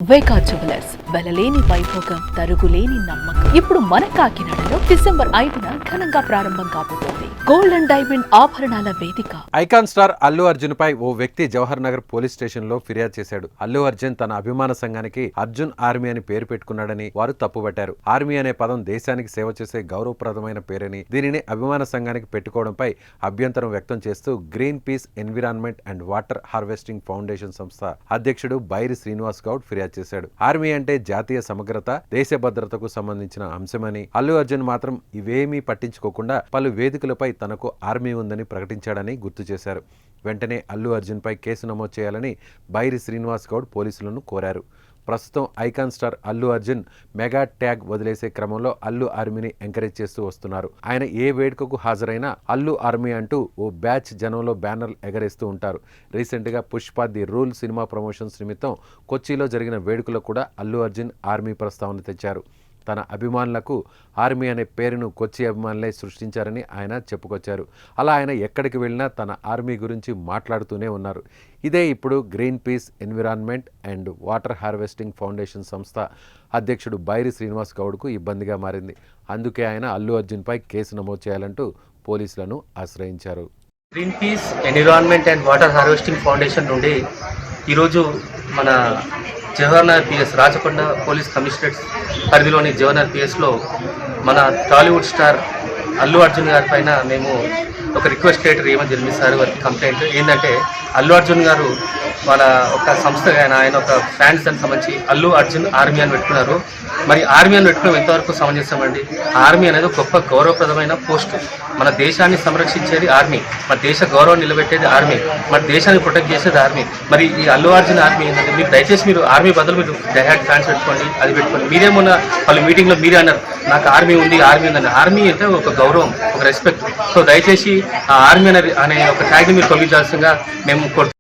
వేకా jewellers వెలలేని Vaibhogam తరుగులేని నమ్మకం. ఇప్పుడు మన కాకినాడలో డిసెంబర్ 5న ఘనంగా ప్రారంభం కాబోతోంది గోల్డ్ అండ్ డైమండ్ ఆభరణాల వేదిక. ఐకాన్ స్టార్ అల్లు అర్జున్ పై ఓ వ్యక్తి జవహర్ నగర్ పోలీస్ స్టేషన్ లో ఫిర్యాదు చేశాడు. అల్లు అర్జున్ తన అభిమాన సంఘానికి అర్జున్ ఆర్మీ అని పేరు పెట్టుకున్నాడని వారు తప్పుపట్టారు. ఆర్మీ అనే పదం దేశానికి సేవ చేసే గౌరవప్రదమైన పేరని, దీనిని అభిమాన సంఘానికి పెట్టుకోవడంపై అభ్యంతరం వ్యక్తం చేస్తూ green peas environment and water harvesting foundation సంస్థ అధ్యక్షుడు బైరి శ్రీనివాస్ గౌడ్ ఫిర్యాదు చేశాడు. ఆర్మీ అంటే జాతీయ సమగ్రత, దేశ భద్రతకు సంబంధించిన అంశమని, అల్లు అర్జున్ మాత్రం ఇవేమీ పట్టించుకోకుండా పలు వేదికలపై తనకు ఆర్మీ ఉందని ప్రకటించాడని గుర్తు చేశారు. వెంటనే అల్లు అర్జున్ పై కేసు నమోదు చేయాలని బైరి శ్రీనివాస్ గౌడ్ పోలీసులను కోరారు. ప్రస్తుతం icon star Allu Arjun mega tag వదిలేసే క్రమంలో అల్లు ఆర్మీని ఎంకరేజ్ చేస్తూ వస్తున్నారు. ఆయన ఏ వేడుకకు హాజరైనా అల్లు ఆర్మీ అంటూ ఓ బ్యాచ్ జనంలో బ్యానర్లు ఎగరేస్తూ ఉంటారు. రీసెంట్గా Pushpa the rule cinema promotions నిమిత్తం కొచ్చిలో జరిగిన వేడుకలో కూడా అల్లు అర్జున్ ఆర్మీ ప్రస్తావన తెచ్చారు. తన అభిమానులకు ఆర్మీ అనే పేరును కొచ్చి అభిమానులే సృష్టించారని ఆయన చెప్పుకొచ్చారు. అలా ఆయన ఎక్కడికి వెళ్ళినా తన ఆర్మీ గురించి మాట్లాడుతూనే ఉన్నారు. ఇదే ఇప్పుడు green peas environment and water harvesting foundation సంస్థ అధ్యక్షుడు బైరి శ్రీనివాస్ గౌడ్కు ఇబ్బందిగా మారింది. అందుకే ఆయన అల్లు అర్జున్పై కేసు నమోదు చేయాలంటూ పోలీసులను ఆశ్రయించారు. Green peas environment and water harvesting foundation నుండి ఈరోజు మన Jawaharnagar PS Rachakonda police commissionerate పరిధిలోని జవహర్నగర్ పిఎస్లో మన టాలీవుడ్ స్టార్ అల్లు అర్జున్ గారి పైన మేము ఒక రిక్వెస్ట్ లెటర్ ఏమని జరిపిస్తారు వారికి కంప్లైంట్ ఏంటంటే అల్లు అర్జున్ గారు వాళ్ళ ఒక సంస్థ ఆయన ఒక ఫ్యాన్స్ అని సంబంధించి అల్లు అర్జున్ ఆర్మీ అని పెట్టుకున్నారు. మరి ఆర్మీ అని పెట్టుకోవడం ఎంతవరకు సమంజసమండి? ఆర్మీ అనేది గొప్ప గౌరవప్రదమైన పోస్ట్. మన దేశాన్ని సంరక్షించేది ఆర్మీ, మన దేశ గౌరవం నిలబెట్టేది ఆర్మీ, మన దేశాన్ని ప్రొటెక్ట్ చేసేది ఆర్మీ. మరి ఈ అల్లు అర్జున్ ఆర్మీ ఏంటంటే మీరు దయచేసి మీరు ఆర్మీ బదులు మీరు డైహార్డ్ ఫ్యాన్స్ పెట్టుకోండి, అది పెట్టుకోండి. మీరేమన్నా వాళ్ళ మీటింగ్లో మీరే అన్నారు నాకు ఆర్మీ ఉంది ఆర్మీ ఉందని. ఆర్మీ అంటే ఒక గౌరవం, ఒక రెస్పెక్ట్. సో దయచేసి ఆ ఆర్మీ అనే ఒక ట్యాగ్ని మీరు తొలగించాల్సిందిగా మేము కోరుతున్నాం.